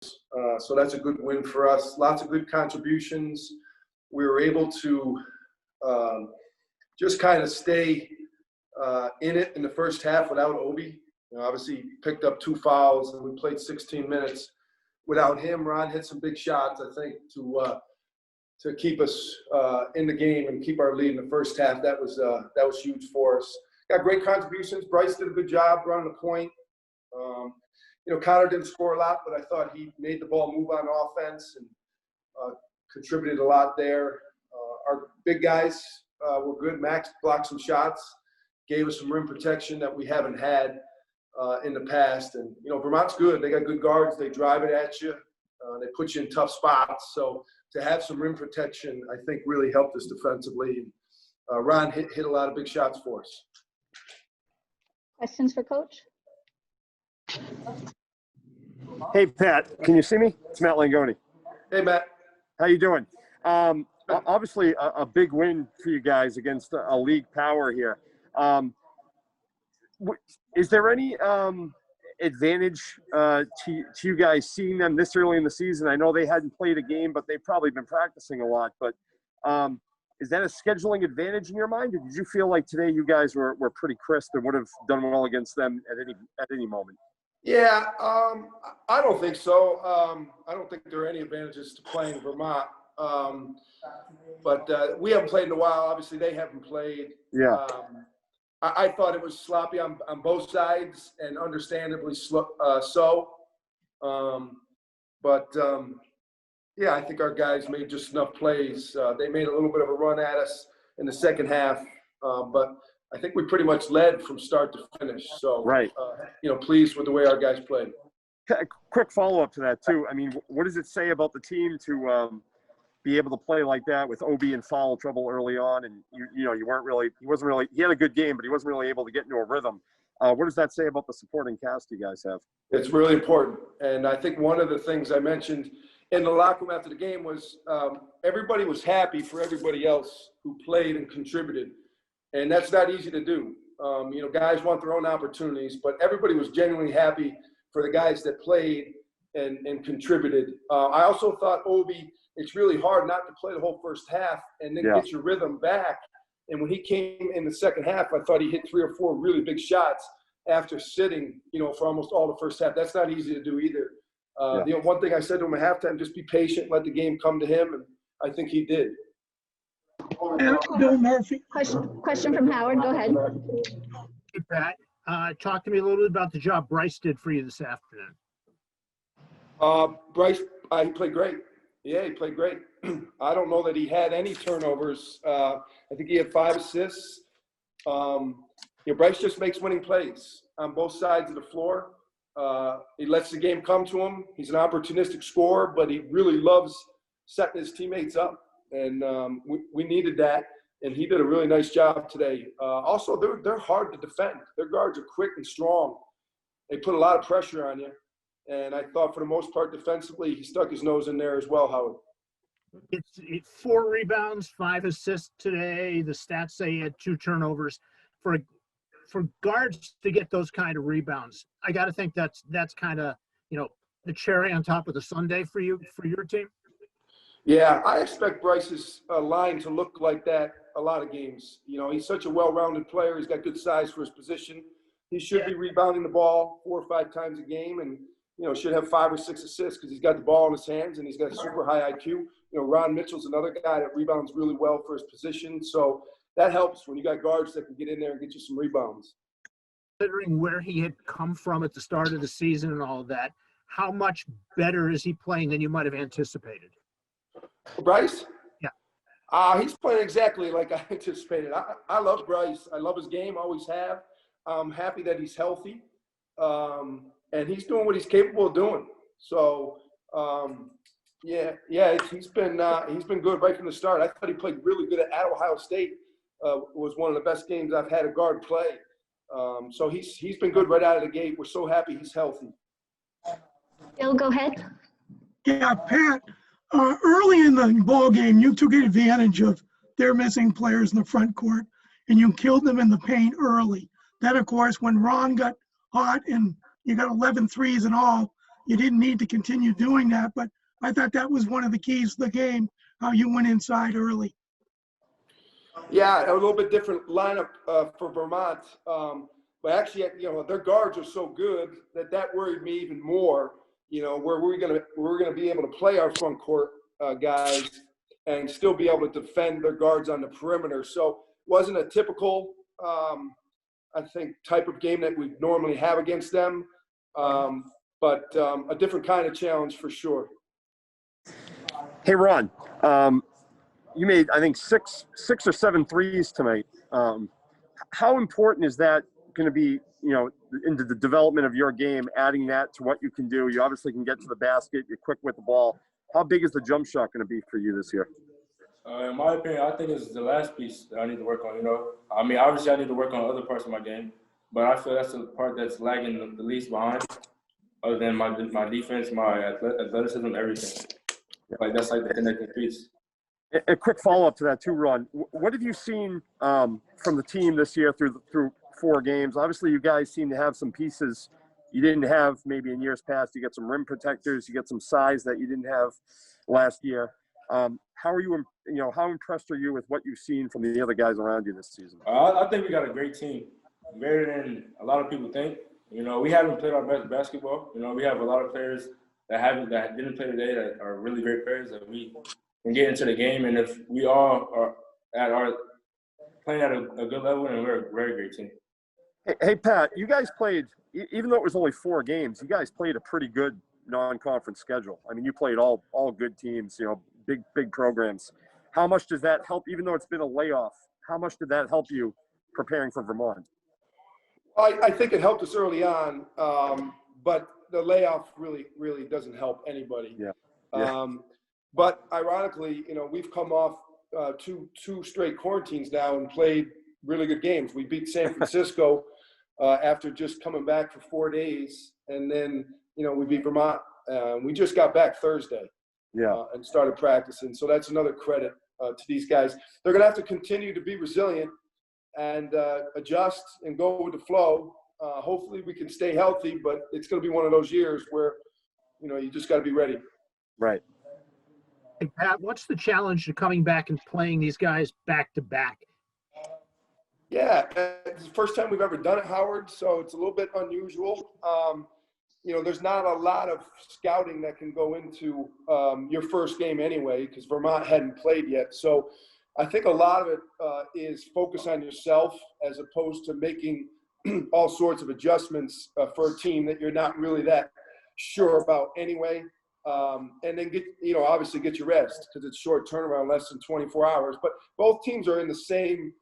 So that's a good win for us. Lots of good contributions. We were able to just kind of stay in it in the first half without Obi. Obviously, he picked up 2 fouls, and we played 16 minutes without him. Ron hit some big shots, I think, to keep us in the game and keep our lead in the first half. That was huge for us. Got great contributions. Bryce did a good job running the point. Connor didn't score a lot, but I thought he made the ball move on offense and contributed a lot there. Our big guys were good. Max blocked some shots, gave us some rim protection that we haven't had in the past. And, Vermont's good. They got good guards. They drive it at you. They put you in tough spots. So to have some rim protection, I think, really helped us defensively. Ron hit a lot of big shots for us. Questions for Coach? Hey, Pat, can you see me? It's Matt Langoni. Hey, Matt. How you doing? Obviously, a big win for you guys against a league power here. Is there any advantage to you guys seeing them this early in the season? I know they hadn't played a game, but they've probably been practicing a lot. But is that a scheduling advantage in your mind? Or did you feel like today you guys were pretty crisp and would have done well against them at any moment? Yeah, I don't think so. I don't think there are any advantages to playing Vermont. But we haven't played in a while. Obviously, they haven't played. Yeah. I thought it was sloppy on both sides, and understandably so. Yeah, I think our guys made just enough plays. They made a little bit of a run at us in the second half, but I think we pretty much led from start to finish. So, right. Pleased with the way our guys played. Quick follow-up to that, too. I mean, what does it say about the team to be able to play like that with Obi in foul trouble early on? And, he had a good game, but he wasn't really able to get into a rhythm. What does that say about the supporting cast you guys have? It's really important. And I think one of the things I mentioned in the locker room after the game was everybody was happy for everybody else who played and contributed. And that's not easy to do. Guys want their own opportunities, but everybody was genuinely happy for the guys that played and contributed. I also thought Obi, it's really hard not to play the whole first half and then get your rhythm back. And when he came in the second half, I thought he hit 3 or 4 really big shots after sitting, for almost all the first half. That's not easy to do either. One thing I said to him at halftime, just be patient, let the game come to him, and I think he did. Bill Murphy. Question from Howard. Go ahead. Hey, Pat. Talk to me a little bit about the job Bryce did for you this afternoon. Bryce, he played great. Yeah, he played great. I don't know that he had any turnovers. I think he had 5 assists. Bryce just makes winning plays on both sides of the floor. He lets the game come to him. He's an opportunistic scorer, but he really loves setting his teammates up. And we needed that, and he did a really nice job today. Also, they're hard to defend. Their guards are quick and strong. They put a lot of pressure on you. And I thought for the most part defensively, he stuck his nose in there as well, Howard. It's 4 rebounds, 5 assists today. The stats say he had 2 turnovers. For guards to get those kind of rebounds, I got to think that's kind of, the cherry on top of the sundae for your team. Yeah, I expect Bryce's line to look like that a lot of games. He's such a well-rounded player. He's got good size for his position. He should be rebounding the ball 4 or 5 times a game, and should have 5 or 6 assists because he's got the ball in his hands and he's got a super high IQ. Ron Mitchell's another guy that rebounds really well for his position. So that helps when you got guards that can get in there and get you some rebounds. Considering where he had come from at the start of the season and all of that, how much better is he playing than you might have anticipated? Bryce? Yeah. He's playing exactly like I anticipated. I love Bryce. I love his game, always have. I'm happy that he's healthy. And he's doing what he's capable of doing. So, he's been good right from the start. I thought he played really good at Ohio State. Was one of the best games I've had a guard play. So he's been good right out of the gate. We're so happy he's healthy. Bill, go ahead. Yeah, Pat. Early in the ball game, you took advantage of their missing players in the front court, and you killed them in the paint early. Then, of course, when Ron got hot and you got 11 threes and all, you didn't need to continue doing that. But I thought that was one of the keys to the game, how you went inside early. Yeah, a little bit different lineup for Vermont. But actually, their guards are so good that worried me even more. Where we're gonna be able to play our front court guys and still be able to defend their guards on the perimeter. So it wasn't a typical, I think, type of game that we normally have against them, but a different kind of challenge for sure. Hey, Ron, you made, I think, six or seven threes tonight. How important is that going to be, into the development of your game, adding that to what you can do? You obviously can get to the basket. You're quick with the ball. How big is the jump shot going to be for you this year? In my opinion, I think it's the last piece that I need to work on, I mean, obviously I need to work on other parts of my game, but I feel that's the part that's lagging the least behind, other than my defense, my athleticism, everything. Like, that's like the connecting piece. A quick follow-up to that too, Ron. What have you seen from the team this year through 4 games? Obviously, you guys seem to have some pieces you didn't have maybe in years past. You get some rim protectors. You get some size that you didn't have last year. How are you? How impressed are you with what you've seen from the other guys around you this season? I think we got a great team, better than a lot of people think. We haven't played our best basketball. We have a lot of players that didn't play today that are really great players that we can get into the game. And if we all are playing at a good level, and we're a very great team. Hey, Pat, you guys played, even though it was only 4 games, you guys played a pretty good non-conference schedule. I mean, you played all good teams, big programs. How much does that help, even though it's been a layoff, how much did that help you preparing for Vermont? I think it helped us early on, but the layoff really doesn't help anybody. Yeah. But ironically, we've come off two straight quarantines now and played really good games. We beat San Francisco after just coming back for 4 days, and then we beat Vermont. We just got back Thursday. And started practicing. So that's another credit to these guys. They're going to have to continue to be resilient and adjust and go with the flow. Hopefully we can stay healthy, but it's going to be one of those years where, you just got to be ready. Right. Hey, Pat, what's the challenge to coming back and playing these guys back to back? Yeah, it's the first time we've ever done it, Howard, so it's a little bit unusual. There's not a lot of scouting that can go into your first game anyway, because Vermont hadn't played yet. So I think a lot of it is focus on yourself as opposed to making all sorts of adjustments for a team that you're not really that sure about anyway. And then obviously get your rest, because it's short turnaround, less than 24 hours. But both teams are in the same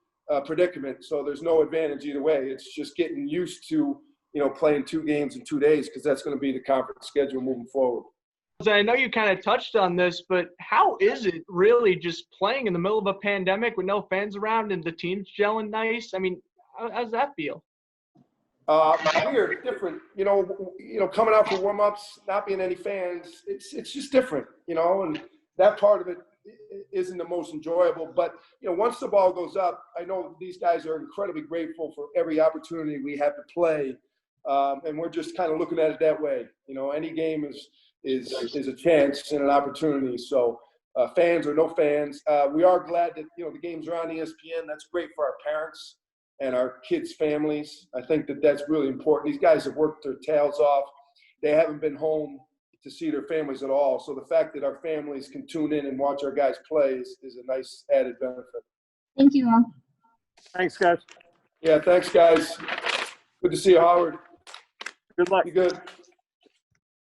predicament, so there's no advantage either way. It's just getting used to playing 2 games in 2 days, because that's going to be the conference schedule moving forward. I know you kind of touched on this, but how is it really just playing in the middle of a pandemic with no fans around and the team's gelling nice? I mean, how does that feel? Weird, different. Coming out for warm-ups, not being any fans, it's just different. And that part of it isn't the most enjoyable. But once the ball goes up, I know these guys are incredibly grateful for every opportunity we have to play. And we're just kind of looking at it that way. Any game is a chance and an opportunity. So fans or no fans, we are glad that, the games are on ESPN. That's great for our parents and our kids' families. I think that's really important. These guys have worked their tails off. They haven't been home to see their families at all. So the fact that our families can tune in and watch our guys play is a nice added benefit. Thank you all. Thanks, guys. Yeah, thanks, guys. Good to see you, Howard. Good luck. Be good.